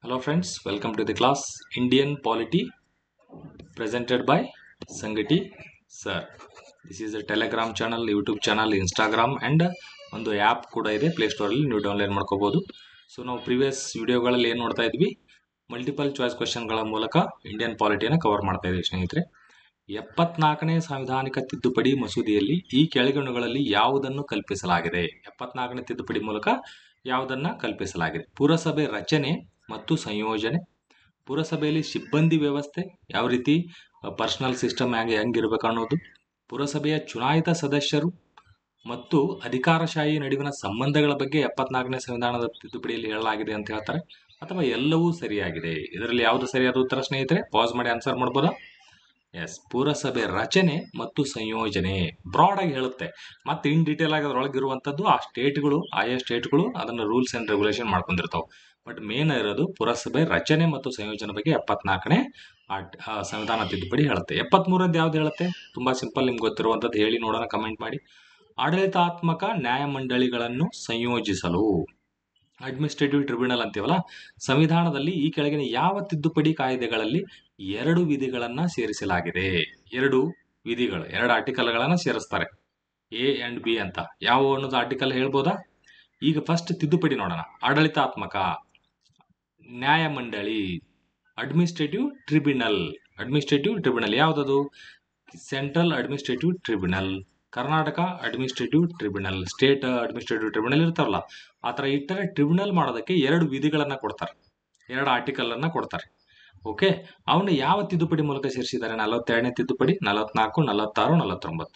Hello friends, welcome to the class Indian Polity presented by Sangati sir. This is a Telegram channel, YouTube channel, Instagram and ಒಂದು app ಕೂಡ ಇದೆ play ಸ್ಟೋರಲ್ಲಿ ನೀವು download ಮಾಡ್ಕೋಬಹುದು. So ನಾವು previous ವಿಡಿಯೋಗಳಲ್ಲಿ ಏನು ನೋಡ್ತಾ ಇದ್ವಿ, ಮಲ್ಟಿಪಲ್ ಚಾಯ್ಸ್ ಕ್ವೆಶನ್ಗಳ ಮೂಲಕ ಇಂಡಿಯನ್ ಪಾಲಿಟಿಯನ್ನು ಕವರ್ ಮಾಡ್ತಾ ಇದ್ದೀವಿ ಸ್ನೇಹಿತರೆ. 74ನೇ ಸಾಂವಿಧಾನಿಕ ತಿದ್ದುಪಡಿ ಮಸೂದೆಯಲ್ಲಿ ಈ ಕೆಳಗಿನವುಗಳಲ್ಲಿ ಯಾವುದನ್ನು ಕಲ್ಪಿಸಲಾಗಿದೆ? 74ನೇ ತಿದ್ದುಪಡಿ ಮೂಲಕ ಯಾವುದನ್ನ ಕಲ್ಪಿಸಲಾಗಿದೆ? ಪುರಸಭೆ ರಚನೆ ಮತ್ತು ಸಂಯೋಜನೆ, ಪುರಸಭೆಯಲ್ಲಿ ಸಿಬ್ಬಂದಿ ವ್ಯವಸ್ಥೆ ಯಾವ ರೀತಿ, ಪರ್ಸನಲ್ ಸಿಸ್ಟಮ್ ಹೆಂಗಿರ್ಬೇಕು ಅನ್ನೋದು, ಪುರಸಭೆಯ ಚುನಾಯಿತ ಸದಸ್ಯರು ಮತ್ತು ಅಧಿಕಾರಶಾಹಿ ನಡುವಿನ ಸಂಬಂಧಗಳ ಬಗ್ಗೆ 74ನೇ ಸಂವಿಧಾನದ ತಿದ್ದುಪಡಿಯಲ್ಲಿ ಹೇಳಲಾಗಿದೆ ಅಂತ ಹೇಳ್ತಾರೆ, ಅಥವಾ ಎಲ್ಲವೂ ಸರಿಯಾಗಿದೆ? ಇದರಲ್ಲಿ ಯಾವುದು ಸರಿಯಾದ ಉತ್ತರ ಸ್ನೇಹಿತರೆ? ಪಾಸ್ ಮಾಡಿ ಆನ್ಸರ್ ಮಾಡ್ಬೋದಾ? ಎಸ್, ಪುರಸಭೆ ರಚನೆ ಮತ್ತು ಸಂಯೋಜನೆ ಬ್ರಾಡ್ ಆಗಿ ಹೇಳುತ್ತೆ, ಮತ್ತೆ ಇನ್ ಡೀಟೇಲ್ ಆಗಿ ಅದರೊಳಗಿರುವಂಥದ್ದು ಆಯಾ ಸ್ಟೇಟ್ಗಳು ಅದನ್ನು ರೂಲ್ಸ್ ಅಂಡ್ ರೆಗ್ಯುಲೇಷನ್ ಮಾಡ್ಕೊಂಡಿರ್ತಾವೆ. ಬಟ್ ಮೇನ್ ಇರೋದು ಪುರಸಭೆ ರಚನೆ ಮತ್ತು ಸಂಯೋಜನೆ ಬಗ್ಗೆ 74ನೇ ಸಂವಿಧಾನ ತಿದ್ದುಪಡಿ ಹೇಳುತ್ತೆ. 73ನೇದು ಯಾವ್ದು ಹೇಳುತ್ತೆ? ತುಂಬಾ ಸಿಂಪಲ್, ನಿಮ್ಗೆ ಗೊತ್ತಿರುವಂಥದ್ದು ಹೇಳಿ ನೋಡೋಣ, ಕಮೆಂಟ್ ಮಾಡಿ. ಆಡಳಿತಾತ್ಮಕ ನ್ಯಾಯಮಂಡಳಿಗಳನ್ನು ಸಂಯೋಜಿಸಲು, ಅಡ್ಮಿನಿಸ್ಟ್ರೇಟಿವ್ ಟ್ರಿಬ್ಯುನಲ್ ಅಂತೀವಲ್ಲ, ಸಂವಿಧಾನದಲ್ಲಿ ಈ ಕೆಳಗಿನ ಯಾವ ತಿದ್ದುಪಡಿ ಕಾಯ್ದೆಗಳಲ್ಲಿ 2 ವಿಧಿಗಳನ್ನ ಸೇರಿಸಲಾಗಿದೆ? 2 ವಿಧಿಗಳು, 2 ಆರ್ಟಿಕಲ್ಗಳನ್ನ ಸೇರಿಸ್ತಾರೆ, ಎ ಅಂಡ್ ಬಿ ಅಂತ. ಯಾವ ಅನ್ನೋದು ಆರ್ಟಿಕಲ್ ಹೇಳ್ಬೋದಾ? ಈಗ ಫಸ್ಟ್ ತಿದ್ದುಪಡಿ ನೋಡೋಣ. ಆಡಳಿತಾತ್ಮಕ ನ್ಯಾಯಮಂಡಳಿ, ಅಡ್ಮಿನಿಸ್ಟ್ರೇಟಿವ್ ಟ್ರಿಬ್ಯುನಲ್ ಯಾವ್ದದು? Central administrative tribunal, Karnataka administrative tribunal, state administrative tribunal ಇರ್ತಾರಲ್ಲ, ಆ ಥರ ಇಟ್ಟರೆ ಟ್ರಿಬ್ಯುನಲ್ ಮಾಡೋದಕ್ಕೆ 2 ವಿಧಿಗಳನ್ನ ಕೊಡ್ತಾರೆ, 2 ಆರ್ಟಿಕಲ್ ಅನ್ನ ಕೊಡ್ತಾರೆ. ಓಕೆ, ಅವನ್ನ ಯಾವ ತಿದ್ದುಪಡಿ ಮೂಲಕ ಸೇರಿಸಿದ್ದಾರೆ? 42ನೇ ತಿದ್ದುಪಡಿ, 44, 46, 49.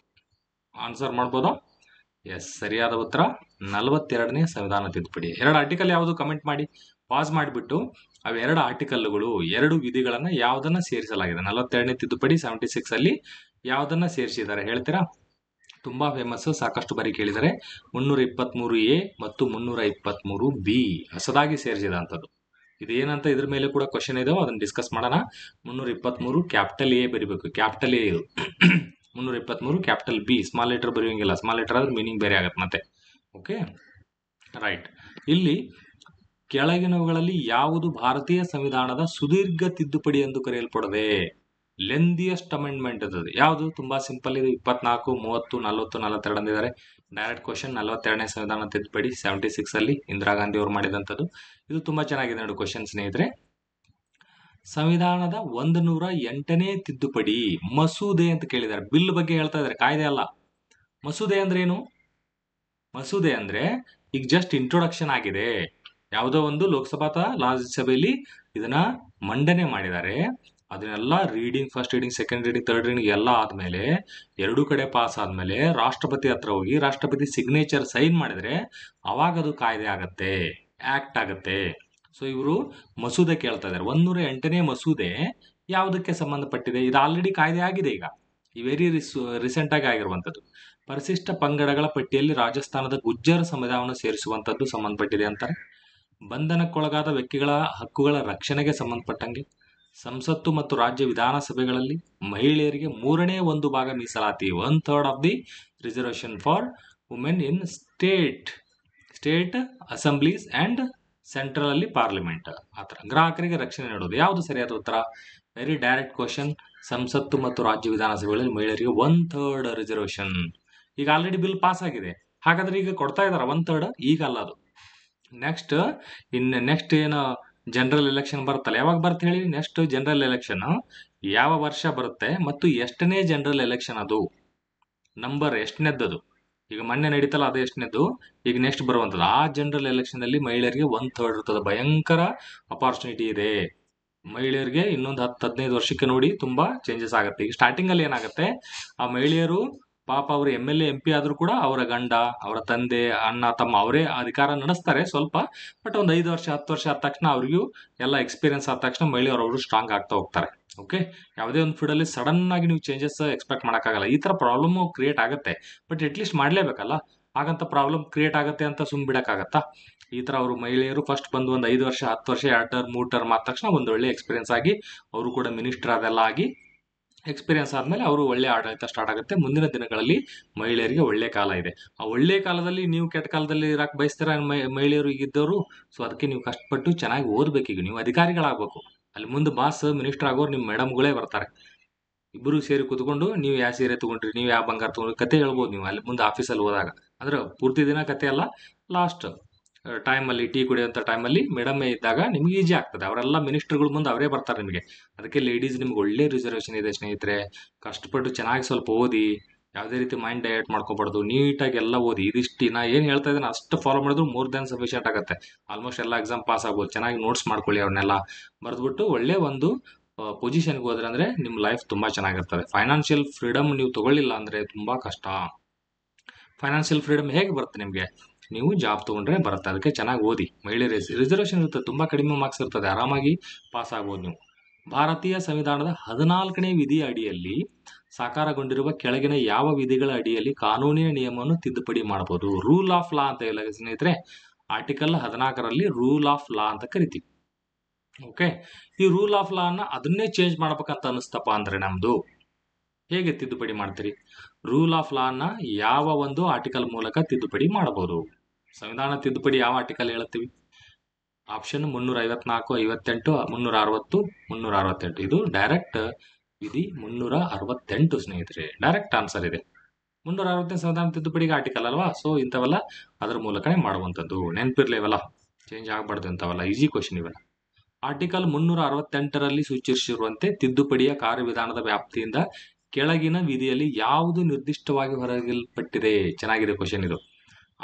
ಆನ್ಸರ್ ಮಾಡ್ಬೋದಾ? ಎಸ್, ಸರಿಯಾದ ಉತ್ತರ 42ನೇ ಸಂವಿಧಾನ ತಿದ್ದುಪಡಿ. 2 ಆರ್ಟಿಕಲ್ ಯಾವುದು? ಕಮೆಂಟ್ ಮಾಡಿ, ಪಾಸ್ ಮಾಡಿಬಿಟ್ಟು ಅವು 2 ಆರ್ಟಿಕಲ್ಗಳು, 2 ವಿಧಿಗಳನ್ನ ಯಾವ್ದನ್ನ ಸೇರಿಸಲಾಗಿದೆ? 42ನೇ ತಿದ್ದುಪಡಿ 76 ಅಲ್ಲಿ ಯಾವ್ದನ್ನ ಸೇರಿಸಿದ್ದಾರೆ ಹೇಳ್ತೀರಾ? ತುಂಬಾ ಫೇಮಸ್, ಸಾಕಷ್ಟು ಬಾರಿ ಕೇಳಿದರೆ. 323A ಮತ್ತು 323B ಹೊಸದಾಗಿ ಸೇರಿಸಿದಂಥದ್ದು. ಇದೇನಂತ ಇದ್ರ ಮೇಲೆ ಕೂಡ ಕ್ವಶನ್ ಇದಾವೆ, ಅದನ್ನ ಡಿಸ್ಕಸ್ ಮಾಡೋಣ. 323 ಕ್ಯಾಪಿಟಲ್ ಎ ಬರಿಬೇಕು, ಕ್ಯಾಪಿಟಲ್ ಎ ಇದು. 323 ಕ್ಯಾಪಿಟಲ್ ಬಿ, ಸ್ಮಾಲ್ ಲೆಟರ್ ಬರೆಯೋಂಗಿಲ್ಲ, ಸ್ಮಾಲ್ ಲೆಟರ್ ಆದ್ರೆ ಮೀನಿಂಗ್ ಬೇರೆ ಆಗತ್ತೆ ಮತ್ತೆ. Okay, right. ಇಲ್ಲಿ ಕೆಳಗಿನವುಗಳಲ್ಲಿ ಯಾವುದು ಭಾರತೀಯ ಸಂವಿಧಾನದ ಸುದೀರ್ಘ ತಿದ್ದುಪಡಿ ಎಂದು ಕರೆಯಲ್ಪಡದೆ? ಲೆಂದಿಯಸ್ಟ್ ಅಮೆಂಡ್ಮೆಂಟ್ ಅದು ಯಾವುದು? ತುಂಬಾ ಸಿಂಪಲ್ ಇದು. 24, 30, 40, 42 ಅಂದಿದ್ದಾರೆ. Direct question. 42ನೇ ಸಂವಿಧಾನ ತಿದ್ದುಪಡಿ 76 ಅಲ್ಲಿ ಇಂದಿರಾ ಗಾಂಧಿ ಅವರು ಮಾಡಿದಂಥದ್ದು. ಇದು ತುಂಬಾ ಚೆನ್ನಾಗಿದೆ ನೋಡಿ ಕ್ವಶನ್ ಸ್ನೇಹಿತರೆ. ಸಂವಿಧಾನದ 108ನೇ ತಿದ್ದುಪಡಿ ಮಸೂದೆ ಅಂತ ಕೇಳಿದ್ದಾರೆ. ಬಿಲ್ ಬಗ್ಗೆ ಹೇಳ್ತಾ ಇದ್ದಾರೆ, ಕಾಯ್ದೆ ಅಲ್ಲ. ಮಸೂದೆ ಅಂದ್ರೆ ಏನು? ಮಸೂದೆ ಅಂದ್ರೆ ಈಗ ಜಸ್ಟ್ ಇಂಟ್ರೊಡಕ್ಷನ್ ಆಗಿದೆ, ಯಾವುದೋ ಒಂದು ಲೋಕಸಭಾ ಅಥವಾ ರಾಜ್ಯಸಭೆಯಲ್ಲಿ ಇದನ್ನ ಮಂಡನೆ ಮಾಡಿದ್ದಾರೆ. ಅದನ್ನೆಲ್ಲ reading, first reading, second reading, third reading ಎಲ್ಲ ಆದ್ಮೇಲೆ, 2 ಕಡೆ ಪಾಸ್ ಆದ್ಮೇಲೆ ರಾಷ್ಟ್ರಪತಿ ಹತ್ರ ಹೋಗಿ ರಾಷ್ಟ್ರಪತಿ ಸಿಗ್ನೇಚರ್ ಸೈನ್ ಮಾಡಿದ್ರೆ ಅವಾಗ ಅದು ಕಾಯ್ದೆ ಆಗತ್ತೆ, ಆಕ್ಟ್ ಆಗತ್ತೆ. ಸೊ ಇವರು ಮಸೂದೆ ಕೇಳ್ತಾ ಇದ್ದಾರೆ. 108ನೇ ಮಸೂದೆ ಯಾವುದಕ್ಕೆ ಸಂಬಂಧಪಟ್ಟಿದೆ? ಇದು ಆಲ್ರೆಡಿ ಕಾಯ್ದೆ ಆಗಿದೆ, ಈಗ ಈ ವೆರಿ ರೀಸೆಂಟ್ ಆಗಿ ಆಗಿರುವಂಥದ್ದು. ಪರಿಶಿಷ್ಟ ಪಂಗಡಗಳ ಪಟ್ಟಿಯಲ್ಲಿ ರಾಜಸ್ಥಾನದ ಗುಜ್ಜರ್ ಸಮುದಾಯವನ್ನು ಸೇರಿಸುವಂಥದ್ದು ಸಂಬಂಧಪಟ್ಟಿದೆ ಅಂತಾರೆ. ಬಂಧನಕ್ಕೊಳಗಾದ ವ್ಯಕ್ತಿಗಳ ಹಕ್ಕುಗಳ ರಕ್ಷಣೆಗೆ ಸಂಬಂಧಪಟ್ಟಂಗೆ, ಸಂಸತ್ತು ಮತ್ತು ರಾಜ್ಯ ವಿಧಾನಸಭೆಗಳಲ್ಲಿ ಮಹಿಳೆಯರಿಗೆ 3ನೇ 1 ಭಾಗ ಮೀಸಲಾತಿ, 1/3 of the reservation for women in state assemblies and central ಅಲ್ಲಿ ಪಾರ್ಲಿಮೆಂಟ್. ಆತರ ಗ್ರಾಹಕರಿಗೆ ರಕ್ಷಣೆ ನೀಡೋದು. ಯಾವುದು ಸರಿಯಾದ ಉತ್ತರ? Very direct question. ಸಂಸತ್ತು ಮತ್ತು ರಾಜ್ಯ ವಿಧಾನಸಭೆಗಳಲ್ಲಿ ಮಹಿಳೆಯರಿಗೆ 1/3 ರಿಸರ್ವೇಶನ್. ಈಗ ಆಲ್ರೆಡಿ ಬಿಲ್ ಪಾಸ್ ಆಗಿದೆ, ಹಾಗಾದ್ರೆ ಈಗ ಕೊಡ್ತಾ ಇದಾರ 1/3? ಈಗ ಅಲ್ಲ ಅದು. ನೆಕ್ಸ್ಟ್ ಏನು ಜನರಲ್ ಎಲೆಕ್ಷನ್ ಬರುತ್ತಲ್ಲ, ಯಾವಾಗ ಬರುತ್ತೆ ಹೇಳಿ? ನೆಕ್ಸ್ಟ್ ಜನರಲ್ ಎಲೆಕ್ಷನ್ ಯಾವ ವರ್ಷ ಬರುತ್ತೆ ಮತ್ತು ಎಷ್ಟನೇ ಜನರಲ್ ಎಲೆಕ್ಷನ್ ಅದು? ನಂಬರ್ ಎಷ್ಟನೇದ್ದು? ಈಗ ಮೊನ್ನೆ ನಡೀತಲ್ಲ, ಅದು ಎಷ್ಟನೇದ್ದು? ಈಗ ನೆಕ್ಸ್ಟ್ ಬರುವಂಥದ್ದು. ಆ ಜನರಲ್ ಎಲೆಕ್ಷನ್ ಅಲ್ಲಿ ಮಹಿಳೆಯರಿಗೆ 1/3 ಇರ್ತದೆ. ಭಯಂಕರ ಅಪಾರ್ಚುನಿಟಿ ಇದೆ ಮಹಿಳೆಯರಿಗೆ. ಇನ್ನೊಂದು 10-15 ವರ್ಷಕ್ಕೆ ನೋಡಿ ತುಂಬಾ ಚೇಂಜಸ್ ಆಗುತ್ತೆ. ಈಗ ಸ್ಟಾರ್ಟಿಂಗ್ ಅಲ್ಲಿ ಏನಾಗುತ್ತೆ, ಆ ಮಹಿಳೆಯರು ಪಾಪ ಅವರು MLA MP ಆದ್ರೂ ಕೂಡ ಅವರ ಗಂಡ, ಅವರ ತಂದೆ, ಅಣ್ಣ, ತಮ್ಮ ಅವರೇ ಅಧಿಕಾರ ನಡೆಸ್ತಾರೆ ಸ್ವಲ್ಪ. ಬಟ್ ಒಂದು 5 ವರ್ಷ 10 ವರ್ಷ ಆದ ತಕ್ಷಣ ಅವ್ರಿಗೂ ಎಲ್ಲ ಎಕ್ಸ್ಪೀರಿಯನ್ಸ್ ಆದ ತಕ್ಷಣ ಮಹಿಳೆಯರು ಅವರು ಸ್ಟ್ರಾಂಗ್ ಆಗ್ತಾ ಹೋಗ್ತಾರೆ. ಓಕೆ, ಯಾವುದೇ ಒಂದು ಫೀಲ್ಡ್ ಅಲ್ಲಿ ಸಡನ್ ಆಗಿ ನೀವು ಚೇಂಜಸ್ ಎಕ್ಸ್ಪೆಕ್ಟ್ ಮಾಡೋಕ್ಕಾಗಲ್ಲ. ಈ ತರ ಪ್ರಾಬ್ಲಮ್ ಕ್ರಿಯೇಟ್ ಆಗುತ್ತೆ, ಬಟ್ ಅಟ್ಲೀಸ್ಟ್ ಮಾಡ್ಲೇಬೇಕಲ್ಲ. ಹಾಗಂತ ಪ್ರಾಬ್ಲಮ್ ಕ್ರಿಯೇಟ್ ಆಗುತ್ತೆ ಅಂತ ಸುಮ್ ಬಿಡಕ್ಕಾಗತ್ತಾ? ಈ ತರ ಅವರು ಮಹಿಳೆಯರು ಫಸ್ಟ್ ಬಂದು ಒಂದು 5 ವರ್ಷ 10 ವರ್ಷ 2 ಟರ್ಮ್ 3 ಟರ್ಮ್ ಆದ ತಕ್ಷಣ ಒಂದು ಒಳ್ಳೆ ಎಕ್ಸ್ಪೀರಿಯನ್ಸ್ ಆಗಿ ಅವರು ಕೂಡ ಮಿನಿಸ್ಟರ್ ಅದೆಲ್ಲ ಆಗಿ ಎಕ್ಸ್ಪೀರಿಯನ್ಸ್ ಆದಮೇಲೆ ಅವರು ಒಳ್ಳೆ ಆಡಳಿತ ಸ್ಟಾರ್ಟ್ ಆಗುತ್ತೆ. ಮುಂದಿನ ದಿನಗಳಲ್ಲಿ ಮಹಿಳೆಯರಿಗೆ ಒಳ್ಳೆ ಕಾಲ ಇದೆ. ಆ ಒಳ್ಳೆ ಕಾಲದಲ್ಲಿ ನೀವು ಕೆಟ್ಟ ಕಾಲದಲ್ಲಿ ಇರಕ್ಕೆ ಬಯಸ್ತೀರ ಮಹಿಳೆಯರು ಈಗಿದ್ದವರು. ಸೊ ಅದಕ್ಕೆ ನೀವು ಕಷ್ಟಪಟ್ಟು ಚೆನ್ನಾಗಿ ಓದಬೇಕೀಗ, ನೀವು ಅಧಿಕಾರಿಗಳಾಗಬೇಕು. ಅಲ್ಲಿ ಮುಂದೆ ಬಾಸ್ ಮಿನಿಸ್ಟರ್ ಆಗೋರು ನಿಮ್ಮ ಮೇಡಮ್ಗಳೇ ಬರ್ತಾರೆ. ಇಬ್ಬರು ಸೇರಿ ಕೂತ್ಕೊಂಡು ನೀವು ಯಾವ ಸೀರೆ ತಗೊಂಡ್ರಿ, ನೀವು ಯಾವ ಬಂಗಾರ ತಗೊಂಡ್ರಿ ಕತೆ ಹೇಳ್ಬೋದು ನೀವು ಅಲ್ಲಿ ಮುಂದೆ ಆಫೀಸಲ್ಲಿ ಹೋದಾಗ. ಅಂದ್ರೆ ಪೂರ್ತಿ ದಿನ ಕತೆ ಅಲ್ಲ, ಲಾಸ್ಟ್ ಟೈಮಲ್ಲಿ ಟೀ ಕುಡಿಯೋಂಥ ಟೈಮಲ್ಲಿ ಮೇಡಮೇ ಇದ್ದಾಗ ನಿಮ್ಗೆ ಈಜಿ ಆಗ್ತದೆ. ಅವರೆಲ್ಲ ಮಿನಿಸ್ಟರ್ಗಳ ಮುಂದೆ ಅವರೇ ಬರ್ತಾರೆ ನಿಮಗೆ. ಅದಕ್ಕೆ ಲೇಡೀಸ್ ನಿಮ್ಗೆ ಒಳ್ಳೆ ರಿಸರ್ವೇಷನ್ ಇದೆ ಸ್ನೇಹಿತರೆ. ಕಷ್ಟಪಟ್ಟು ಚೆನ್ನಾಗಿ ಸ್ವಲ್ಪ ಓದಿ, ಯಾವುದೇ ರೀತಿ ಮೈಂಡ್ ಡೈವರ್ಟ್ ಮಾಡ್ಕೋಬಾರ್ದು. ನೀಟಾಗಿ ಎಲ್ಲ ಓದಿ. ಇದಿಷ್ಟು ನಾ ಏನು ಹೇಳ್ತಾ ಇದ್ದೀನಿ ಅಷ್ಟು ಫಾಲೋ ಮಾಡಿದ್ರು ಮೋರ್ ದೆನ್ ಸಫಿಷಿಯಂಟ್ ಆಗುತ್ತೆ. ಆಲ್ಮೋಸ್ಟ್ ಎಲ್ಲ ಎಕ್ಸಾಮ್ ಪಾಸ್ ಆಗ್ಬೋದು. ಚೆನ್ನಾಗಿ ನೋಟ್ಸ್ ಮಾಡ್ಕೊಳ್ಳಿ, ಅವ್ರನ್ನೆಲ್ಲ ಬರೆದ್ಬಿಟ್ಟು ಒಳ್ಳೆ ಒಂದು ಪೊಸಿಷನ್ಗೆ ಹೋದ್ರೆ ಅಂದರೆ ನಿಮ್ಮ ಲೈಫ್ ತುಂಬ ಚೆನ್ನಾಗಿರ್ತದೆ. ಫೈನಾನ್ಷಿಯಲ್ ಫ್ರೀಡಮ್ ನೀವು ತಗೊಳ್ಳಿಲ್ಲ ಅಂದರೆ ತುಂಬ ಕಷ್ಟ. ಫೈನಾನ್ಷಿಯಲ್ ಫ್ರೀಡಮ್ ಹೇಗೆ ಬರುತ್ತೆ ನಿಮಗೆ? ನೀವು ಜಾಬ್ ತೊಗೊಂಡ್ರೆ ಬರುತ್ತೆ. ಅದಕ್ಕೆ ಚೆನ್ನಾಗಿ ಓದಿ. ಮಹಿಳೆ ರಿಸರ್ವೇಷನ್ ಇರ್ತದೆ, ತುಂಬ ಕಡಿಮೆ ಮಾರ್ಕ್ಸ್ ಇರ್ತದೆ, ಆರಾಮಾಗಿ ಪಾಸ್ ಆಗ್ಬೋದು ನೀವು. ಭಾರತೀಯ ಸಂವಿಧಾನದ 14ನೇ ವಿಧಿಯ ಅಡಿಯಲ್ಲಿ ಸಾಕಾರಗೊಂಡಿರುವ ಕೆಳಗಿನ ಯಾವ ವಿಧಿಗಳ ಅಡಿಯಲ್ಲಿ ಕಾನೂನಿನ ನಿಯಮವನ್ನು ತಿದ್ದುಪಡಿ ಮಾಡಬಹುದು? ರೂಲ್ ಆಫ್ ಲಾ ಅಂತ ಇಲ್ಲ ಸ್ನೇಹಿತರೆ, ಆರ್ಟಿಕಲ್ 14ರಲ್ಲಿ ರೂಲ್ ಆಫ್ ಲಾ ಅಂತ ಕರಿತೀವಿ. ಓಕೆ, ಈ ರೂಲ್ ಆಫ್ ಲಾ ಅನ್ನ ಅದನ್ನೇ ಚೇಂಜ್ ಮಾಡ್ಬೇಕಂತ ಅನಿಸ್ತಪ್ಪ ಅಂದ್ರೆ ನಮ್ದು ಹೇಗೆ ತಿದ್ದುಪಡಿ ಮಾಡ್ತೀರಿ? ರೂಲ್ ಆಫ್ ಲಾ ಅನ್ನ ಯಾವ ಒಂದು ಆರ್ಟಿಕಲ್ ಮೂಲಕ ತಿದ್ದುಪಡಿ ಮಾಡಬಹುದು? ಸಂವಿಧಾನ ತಿದ್ದುಪಡಿ ಯಾವ ಆರ್ಟಿಕಲ್ ಹೇಳ್ತೀವಿ? ಆಪ್ಷನ್ 354, 58, 360, 368. ಇದು ಡೈರೆಕ್ಟ್ ವಿಧಿ 368 ಸ್ನೇಹಿತರೆ. ಡೈರೆಕ್ಟ್ ಆನ್ಸರ್ ಇದೆ. 360 ಸಂವಿಧಾನ ತಿದ್ದುಪಡಿಗೆ ಆರ್ಟಿಕಲ್ ಅಲ್ವಾ? ಸೊ ಇಂಥವೆಲ್ಲ ಅದರ ಮೂಲಕನೇ ಮಾಡುವಂಥದ್ದು. ನೆನಪಿರ್ಲಿ, ಇವೆಲ್ಲ ಚೇಂಜ್ ಆಗಬಾರ್ದು. ಇಂಥವೆಲ್ಲ ಈಸಿ ಕ್ವಶನ್ ಇವೆಲ್ಲ. ಆರ್ಟಿಕಲ್ 368ರಲ್ಲಿ ಸೂಚಿಸಿರುವಂತೆ ತಿದ್ದುಪಡಿಯ ಕಾರ್ಯವಿಧಾನದ ವ್ಯಾಪ್ತಿಯಿಂದ ಕೆಳಗಿನ ವಿಧಿಯಲ್ಲಿ ಯಾವುದು ನಿರ್ದಿಷ್ಟವಾಗಿ ಹೊರಗಿಲ್ಪಟ್ಟಿದೆ? ಚೆನ್ನಾಗಿದೆ ಕ್ವಶನ್ ಇದು.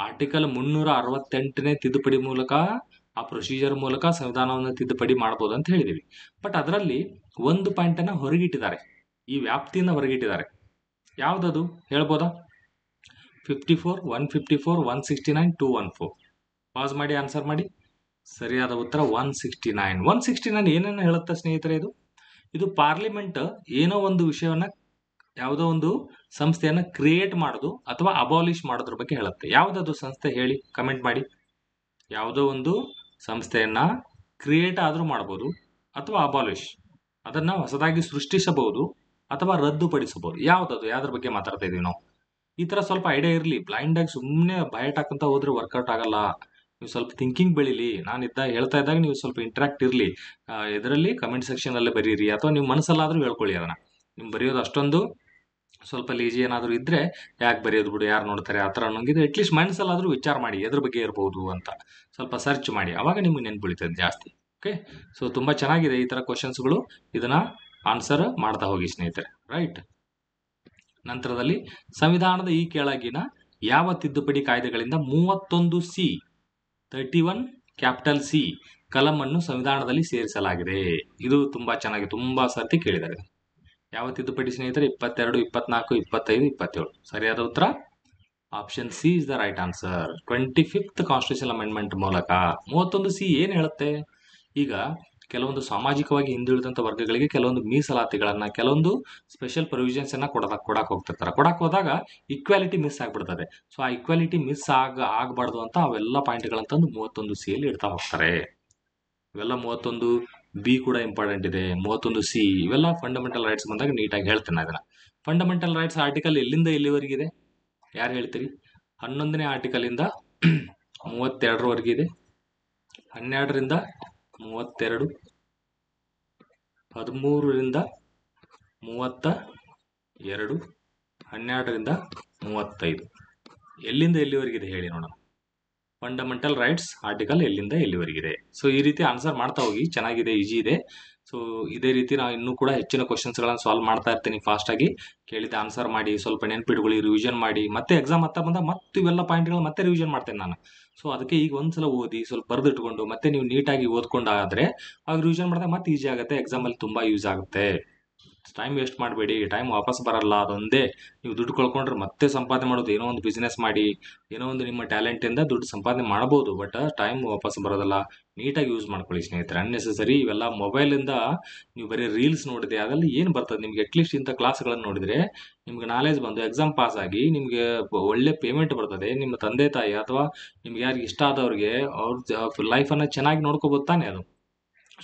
ಆರ್ಟಿಕಲ್ 368ನೇ ತಿದ್ದುಪಡಿ ಮೂಲಕ, ಆ ಪ್ರೊಸೀಜರ್ ಮೂಲಕ ಸಂವಿಧಾನವನ್ನು ತಿದ್ದುಪಡಿ ಮಾಡಬಹುದು ಅಂತ ಹೇಳಿದೀವಿ. ಬಟ್ ಅದರಲ್ಲಿ ಒಂದು ಪಾಯಿಂಟ್ ಅನ್ನ ಹೊರಗಿಟ್ಟಿದ್ದಾರೆ, ಈ ವ್ಯಾಪ್ತಿಯಿಂದ ಹೊರಗಿಟ್ಟಿದ್ದಾರೆ. ಯಾವ್ದದು ಹೇಳ್ಬೋದಾ? 54, 154, 169, 214. ಪಾಸ್ ಮಾಡಿ ಆನ್ಸರ್ ಮಾಡಿ. ಸರಿಯಾದ ಉತ್ತರ 169. 169 ಏನೇನು ಹೇಳುತ್ತೆ ಸ್ನೇಹಿತರೆ? ಇದು ಪಾರ್ಲಿಮೆಂಟ್ ಏನೋ ಒಂದು ವಿಷಯವನ್ನ, ಯಾವುದೋ ಒಂದು ಸಂಸ್ಥೆಯನ್ನ ಕ್ರಿಯೇಟ್ ಮಾಡೋದು ಅಥವಾ ಅಬಾಲಿಷ್ ಮಾಡೋದ್ರ ಬಗ್ಗೆ ಹೇಳುತ್ತೆ. ಯಾವುದದು ಸಂಸ್ಥೆ ಹೇಳಿ, ಕಮೆಂಟ್ ಮಾಡಿ. ಯಾವುದೋ ಒಂದು ಸಂಸ್ಥೆಯನ್ನ ಕ್ರಿಯೇಟ್ ಆದ್ರೂ ಮಾಡ್ಬೋದು ಅಥವಾ ಅಬಾಲಿಷ್, ಅದನ್ನ ಹೊಸದಾಗಿ ಸೃಷ್ಟಿಸಬಹುದು ಅಥವಾ ರದ್ದುಪಡಿಸಬಹುದು. ಯಾವ್ದದು? ಯಾವ್ದ್ರ ಬಗ್ಗೆ ಮಾತಾಡ್ತಾ ಇದೀವಿ ನಾವು? ಈ ತರ ಸ್ವಲ್ಪ ಐಡಿಯಾ ಇರಲಿ. ಬ್ಲೈಂಡ್ ಆಗಿ ಸುಮ್ಮನೆ ಬಯಟ್ ಹಾಕಂತ ಹೋದ್ರೆ ವರ್ಕೌಟ್ ಆಗಲ್ಲ. ನೀವು ಸ್ವಲ್ಪ ಥಿಂಕಿಂಗ್ ಬೆಳೀಲಿ. ನಾನು ಹೇಳ್ತಾ ಇದ್ದಾಗ ನೀವು ಸ್ವಲ್ಪ ಇಂಟ್ರಾಕ್ಟ್ ಇರಲಿ. ಇದರಲ್ಲಿ ಕಮೆಂಟ್ ಸೆಕ್ಷನ್ ಅಲ್ಲೇ ಬರೀರಿ, ಅಥವಾ ನೀವು ಮನಸ್ಸಲ್ಲಾದ್ರೂ ಹೇಳ್ಕೊಳ್ಳಿ ಅದನ್ನ. ನಿಮ್ ಬರೆಯೋದು ಅಷ್ಟೊಂದು ಸ್ವಲ್ಪ ಲೇಜಿ ಏನಾದರೂ ಇದ್ರೆ ಯಾಕೆ ಬರೆಯೋದು ಬಿಡು, ಯಾರು ನೋಡ್ತಾರೆ ಆ ಥರ ಅನ್ನೋಂಗಿದ್ರೆ ಅಟ್ಲೀಸ್ಟ್ ಮೈಂಡ್ಸಲ್ಲಾದರೂ ವಿಚಾರ ಮಾಡಿ ಎದ್ರ ಬಗ್ಗೆ ಇರ್ಬೋದು ಅಂತ ಸ್ವಲ್ಪ ಸರ್ಚ್ ಮಾಡಿ. ಅವಾಗ ನಿಮ್ಗೆ ನೆನ್ಪುಳಿತದೆ ಜಾಸ್ತಿ. ಓಕೆ, ಸೊ ತುಂಬ ಚೆನ್ನಾಗಿದೆ ಈ ಥರ ಕ್ವಶನ್ಸ್ಗಳು. ಇದನ್ನ ಆನ್ಸರ್ ಮಾಡ್ತಾ ಹೋಗಿ ಸ್ನೇಹಿತರೆ. ರೈಟ್. ನಂತರದಲ್ಲಿ ಸಂವಿಧಾನದ ಈ ಕೆಳಗಿನ ಯಾವ ತಿದ್ದುಪಡಿ ಕಾಯ್ದೆಗಳಿಂದ 31C 31 ಕ್ಯಾಪಿಟಲ್ C ಕಲಂ ಅನ್ನು ಸಂವಿಧಾನದಲ್ಲಿ ಸೇರಿಸಲಾಗಿದೆ? ಇದು ತುಂಬಾ ಚೆನ್ನಾಗಿ ತುಂಬಾ ಸರ್ತಿ ಕೇಳಿದ್ದಾರೆ. ಯಾವ ತಿದ್ದುಪಡಿ ಸ್ನೇಹಿತರೆ? 22, 24, 25, 27. ಸರಿಯಾದ ಉತ್ತರ option C is the right answer. 25th constitution amendment ಮೂಲಕ 31C ಏನ್ ಹೇಳುತ್ತೆ? ಈಗ ಕೆಲವೊಂದು ಸಾಮಾಜಿಕವಾಗಿ ಹಿಂದುಳಿದಂತ ವರ್ಗಗಳಿಗೆ ಕೆಲವೊಂದು ಮೀಸಲಾತಿಗಳನ್ನ, ಕೆಲವೊಂದು ಸ್ಪೆಷಲ್ ಪ್ರೊವಿಷನ್ಸ್ ಅನ್ನ ಕೊಡಕ್ ಹೋಗ್ತಿರ್ತಾರೆ. ಕೊಡಕ್ ಹೋದಾಗ ಇಕ್ವಾಲಿಟಿ ಮಿಸ್ ಆಗ್ಬಿಡ್ತದೆ. ಸೊ ಆ ಇಕ್ವಾಲಿಟಿ ಮಿಸ್ ಆಗಬಾರ್ದು ಅಂತ ಅವೆಲ್ಲ ಪಾಯಿಂಟ್ಗಳಂತಂದು 31C ಯಲ್ಲಿ ಇಡ್ತಾ ಹೋಗ್ತಾರೆ. ಇವೆಲ್ಲ 31B ಕೂಡ ಇಂಪಾರ್ಟೆಂಟ್ ಇದೆ. 31C ಇವೆಲ್ಲ ಫಂಡಮೆಂಟಲ್ ರೈಟ್ಸ್ ಬಂದಾಗ ನೀಟಾಗಿ ಹೇಳ್ತೇನೆ ಅದನ್ನ. ಫಂಡಮೆಂಟಲ್ ರೈಟ್ಸ್ ಆರ್ಟಿಕಲ್ ಎಲ್ಲಿಂದ ಎಲ್ಲಿವರೆಗಿದೆ ಯಾರು ಹೇಳ್ತೀರಿ? 11ನೇ ಆರ್ಟಿಕಲ್ ಇಂದ 32ರವರೆಗೆ ಇದೆ. 12ರಿಂದ 32, 13ರಿಂದ 32, 12ರಿಂದ 35. ಎಲ್ಲಿಂದ ಎಲ್ಲಿವರೆಗಿದೆ ಹೇಳಿ ನೋಡೋಣ. ಫಂಡಮೆಂಟಲ್ ರೈಟ್ಸ್ ಆರ್ಟಿಕಲ್ ಎಲ್ಲಿಂದ ಎಲ್ಲಿವರೆಗಿದೆ? ಸೊ ಈ ರೀತಿ ಆನ್ಸರ್ ಮಾಡ್ತಾ ಹೋಗಿ. ಚೆನ್ನಾಗಿದೆ, ಈಜಿ ಇದೆ. ಸೊ ಇದೇ ರೀತಿ ನಾವು ಇನ್ನೂ ಕೂಡ ಹೆಚ್ಚಿನ ಕ್ವಶನ್ಸ್ಗಳನ್ನು ಸಾಲ್ವ್ ಮಾಡ್ತಾ ಇರ್ತೀನಿ. ಫಾಸ್ಟಾಗಿ ಕೇಳಿದ ಆನ್ಸರ್ ಮಾಡಿ, ಸ್ವಲ್ಪ ನೆನ್ಪಿಟ್ಕೊಳ್ಳಿ, ರಿವಿಷನ್ ಮಾಡಿ. ಮತ್ತೆ ಎಕ್ಸಾಮ್ ಹತ್ತ ಬಂದಾಗ ಮತ್ತೆ ಇವೆಲ್ಲ ಪಾಯಿಂಟ್ಗಳು ಮತ್ತೆ ರಿವಿಷನ್ ಮಾಡ್ತೇನೆ ನಾನು. ಸೊ ಅದಕ್ಕೆ ಈಗ ಒಂದ್ಸಲ ಓದಿ ಸ್ವಲ್ಪ ಬರೆದಿಟ್ಕೊಂಡು ಮತ್ತೆ ನೀವು ನೀಟಾಗಿ ಓದ್ಕೊಂಡಾದ್ರೆ ಆಗ ರಿವಿಷನ್ ಮಾಡಿದಾಗ ಮತ್ತೆ ಈಸಿ ಆಗುತ್ತೆ. ಎಕ್ಸಾಮಲ್ಲಿ ತುಂಬ ಯೂಸ್ ಆಗುತ್ತೆ. ಟೈಮ್ ವೇಸ್ಟ್ ಮಾಡಬೇಡಿ, ಟೈಮ್ ವಾಪಸ್ ಬರಲ್ಲ. ಅದೊಂದೇ ನೀವು ದುಡ್ಡು ಕಳ್ಕೊಂಡ್ರೆ ಮತ್ತೆ ಸಂಪಾದನೆ ಮಾಡೋದು. ಏನೋ ಒಂದು ಬಿಸ್ನೆಸ್ ಮಾಡಿ, ಏನೋ ಒಂದು ನಿಮ್ಮ ಟ್ಯಾಲೆಂಟಿಂದ ದುಡ್ಡು ಸಂಪಾದನೆ ಮಾಡಬಹುದು, ಬಟ್ ಟೈಮ್ ವಾಪಸ್ ಬರೋದಲ್ಲ. ನೀಟಾಗಿ ಯೂಸ್ ಮಾಡ್ಕೊಳ್ಳಿ ಸ್ನೇಹಿತರೆ. ಅನ್ನೆಸೆಸರಿ ಇವೆಲ್ಲ ಮೊಬೈಲಿಂದ ನೀವು ಬರೀ ರೀಲ್ಸ್ ನೋಡಿದೆ ಅದೆಲ್ಲ ಏನು ಬರ್ತದೆ ನಿಮ್ಗೆ? ಅಟ್ಲೀಸ್ಟ್ ಇಂಥ ಕ್ಲಾಸ್ಗಳನ್ನು ನೋಡಿದ್ರೆ ನಿಮ್ಗೆ ನಾಲೆಜ್ ಬಂದು ಎಕ್ಸಾಮ್ ಪಾಸ್ ಆಗಿ ನಿಮಗೆ ಒಳ್ಳೆ ಪೇಮೆಂಟ್ ಬರ್ತದೆ. ನಿಮ್ಮ ತಂದೆ ತಾಯಿ ಅಥವಾ ನಿಮ್ಗೆ ಯಾರಿಗೆ ಇಷ್ಟ ಆದವ್ರಿಗೆ ಅವ್ರ ಲೈಫನ್ನು ಚೆನ್ನಾಗಿ ನೋಡ್ಕೋಬೋದು ತಾನೆ. ಅದು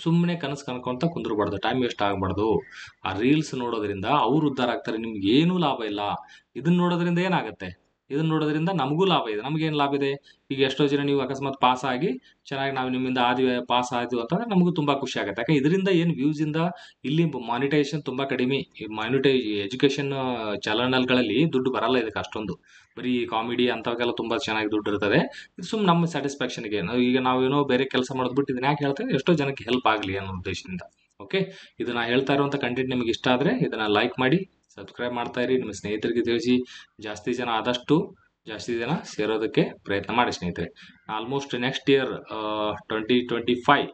ಸುಮ್ಮನೆ ಕನಸು ಕನ್ಕೊಂತ ಕುಂದ್ರಬಾರ್ದು, ಟೈಮ್ ವೇಸ್ಟ್ ಆಗಬಾರ್ದು. ಆ ರೀಲ್ಸ್ ನೋಡೋದ್ರಿಂದ ಅವ್ರು ಉದ್ಧಾರ ಆಗ್ತಾರೆ, ನಿಮ್ಗೆ ಏನೂ ಲಾಭ ಇಲ್ಲ. ಇದನ್ನ ನೋಡೋದ್ರಿಂದ ಏನಾಗುತ್ತೆ? ಇದನ್ನ ನೋಡೋದ್ರಿಂದ ನಮಗೂ ಲಾಭ ಇದೆ. ನಮಗೇನು ಲಾಭ ಇದೆ? ಈಗ ಎಷ್ಟೋ ಜನ ನೀವು ಅಕಸ್ಮಾತ್ ಪಾಸ್ ಆಗಿ ಚೆನ್ನಾಗಿ ನಾವು ನಿಮ್ಮಿಂದ ಆದ್ವಿ, ಪಾಸ್ ಆದ್ವಿ ಅಂತಂದ್ರೆ ನಮಗೂ ತುಂಬಾ ಖುಷಿ ಆಗುತ್ತೆ. ಯಾಕೆ ಇದರಿಂದ ಏನು ವ್ಯೂಸ್ ಇಂದ ಇಲ್ಲಿ ಮಾನಿಟೈಸೇಷನ್ ತುಂಬಾ ಕಡಿಮೆ. ಎಜುಕೇಶನ್ ಚಾನಲ್ಗಳಲ್ಲಿ ದುಡ್ಡು ಬರಲ್ಲ ಇದಕ್ಕೆ ಅಷ್ಟೊಂದು. ಬರೀ ಕಾಮಿಡಿ ಅಂತವಕ್ಕೆಲ್ಲ ತುಂಬಾ ಚೆನ್ನಾಗಿ ದುಡ್ಡು ಇರ್ತದೆ. ಇದು ಸುಮ್ ನಮ್ಮ ಸ್ಯಾಟಿಸ್ಫ್ಯಾಕ್ಷನ್ಗೆ ಈಗ ನಾವೇನೋ ಬೇರೆ ಕೆಲಸ ಮಾಡೋದು ಬಿಟ್ಟು ಇದನ್ನ ಯಾಕೆ ಹೇಳ್ತೇವೆ? ಎಷ್ಟೋ ಜನಕ್ಕೆ ಹೆಲ್ಪ್ ಆಗಲಿ ಅನ್ನೋ ಉದ್ದೇಶದಿಂದ. ಓಕೆ, ಇದು ನಾ ಹೇಳ್ತಾ ಇರುವಂಥ ಕಂಟೆಂಟ್ ನಿಮಗೆ ಇಷ್ಟ ಆದರೆ ಇದನ್ನ ಲೈಕ್ ಮಾಡಿ, ಸಬ್ಸ್ಕ್ರೈಬ್ ಮಾಡ್ತಾ ಇರಿ, ನಿಮ್ಮ ಸ್ನೇಹಿತರಿಗೆ ತಿಳಿಸಿ. ಜಾಸ್ತಿ ಜನ ಆದಷ್ಟು ಜಾಸ್ತಿ ಜನ ಸೇರೋದಕ್ಕೆ ಪ್ರಯತ್ನ ಮಾಡಿ ಸ್ನೇಹಿತರೆ. ಆಲ್ಮೋಸ್ಟ್ ನೆಕ್ಸ್ಟ್ ಇಯರ್ 2025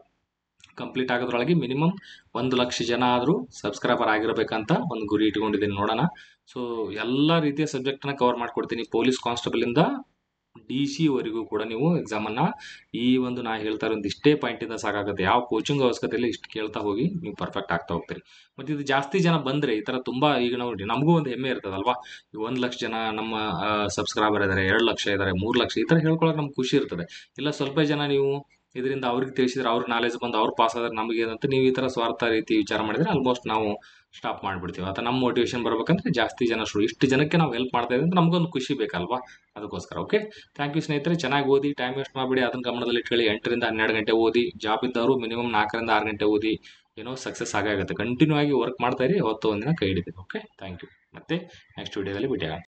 ಕಂಪ್ಲೀಟ್ ಆಗೋದ್ರೊಳಗೆ ಮಿನಿಮಮ್ 1,00,000 ಜನ ಆದರೂ ಸಬ್ಸ್ಕ್ರೈಬರ್ ಆಗಿರಬೇಕಂತ ಒಂದು ಗುರಿ ಇಟ್ಕೊಂಡಿದ್ದೀನಿ. ನೋಡೋಣ. ಸೊ ಎಲ್ಲ ರೀತಿಯ ಸಬ್ಜೆಕ್ಟ್ನ ಕವರ್ ಮಾಡ್ಕೊಡ್ತೀನಿ. ಪೊಲೀಸ್ ಕಾನ್ಸ್ಟೇಬಲ್ ಇಂದ DC ವರೆಗೂ ಕೂಡ ನೀವು ಎಕ್ಸಾಮನ್ನು ಈ ಒಂದು ನಾ ಹೇಳ್ತಾ ಇರೋದು ಇಷ್ಟೇ ಪಾಯಿಂಟಿಂದ ಸಾಕಾಗುತ್ತೆ. ಯಾವ ಕೋಚಿಂಗ್ ಅವಶ್ಯಕತೆ ಇಲ್ಲ, ಇಷ್ಟು ಕೇಳ್ತಾ ಹೋಗಿ ನೀವು ಪರ್ಫೆಕ್ಟ್ ಆಗ್ತಾ ಹೋಗ್ತೀರಿ. ಮತ್ತು ಇದು ಜಾಸ್ತಿ ಜನ ಬಂದರೆ ಈ ಥರ ತುಂಬ ಈಗ ನೋಡಿ ನಮಗೂ ಒಂದು ಹೆಮ್ಮೆ ಇರ್ತದಲ್ವಾ. ಈಗ 1,00,000 ಜನ ನಮ್ಮ ಸಬ್ಸ್ಕ್ರೈಬರ್ ಇದ್ದಾರೆ, 2,00,000 ಇದ್ದಾರೆ, 3,00,000 ಈ ಥರ ಹೇಳ್ಕೊಳಕ್ಕೆ ನಮ್ಗೆ ಖುಷಿ ಇರ್ತದೆ. ಇಲ್ಲ ಸ್ವಲ್ಪ ಜನ ನೀವು ಇದರಿಂದ ಅವ್ರಿಗೆ ತಿಳಿಸಿದ್ರೆ, ಅವ್ರ ನಾಲೆಜ್ ಬಂದು ಅವ್ರು ಪಾಸ್ ಆದ್ರೆ ನಮಗೇನಂತ ನೀವು ಈ ಥರ ಸ್ವಾರ್ಥ ರೀತಿ ವಿಚಾರ ಮಾಡಿದರೆ ಆಲ್ಮೋಸ್ಟ್ ನಾವು ಸ್ಟಾಪ್ ಮಾಡಿಬಿಡ್ತೀವಿ. ಅಥವಾ ನಮ್ಮ ಮೋಟಿವೇಶನ್ ಬರ್ಬೇಕಂದ್ರೆ ಜಾಸ್ತಿ ಜನ ಇಷ್ಟು ಜನಕ್ಕೆ ನಾವು ಹೆಲ್ಪ್ ಮಾಡ್ತಾ ಇದ್ದೀವಿ ಅಂತ ನಮಗೊಂದು ಖುಷಿ ಬೇಕಲ್ವಾ, ಅದಕ್ಕೋಸ್ಕರ. ಓಕೆ, ಥ್ಯಾಂಕ್ ಯು ಸ್ನೇಹಿತರೆ. ಚೆನ್ನಾಗಿ ಓದಿ, ಟೈಮ್ ವೇಸ್ಟ್ ಮಾಡಬೇಡಿ. ಅದನ್ನ ಗಮನದಲ್ಲಿ ಇಟ್ಕೊಳ್ಳಿ. 8ರಿಂದ 12 ಗಂಟೆ ಓದಿ. ಜಾಬ್ ಇದ್ದವರು ಮಿನಿಮಮ್ 4ರಿಂದ 6 ಗಂಟೆ ಓದಿ. ಏನೋ ಸಕ್ಸಸ್ ಆಗುತ್ತೆ. ಕಂಟಿನ್ಯೂ ಆಗಿ ವರ್ಕ್ ಮಾಡ್ತಾ ಇರಿ, ಹೊತ್ತು ಒಂದಿನ ಕೈ ಹಿಡಿತೀವಿ. Okay, thank you. ಮತ್ತೆ ನೆಕ್ಸ್ಟ್ ವಿಡಿಯೋದಲ್ಲಿ ಭೇಟಿಯಾಗೋಣ.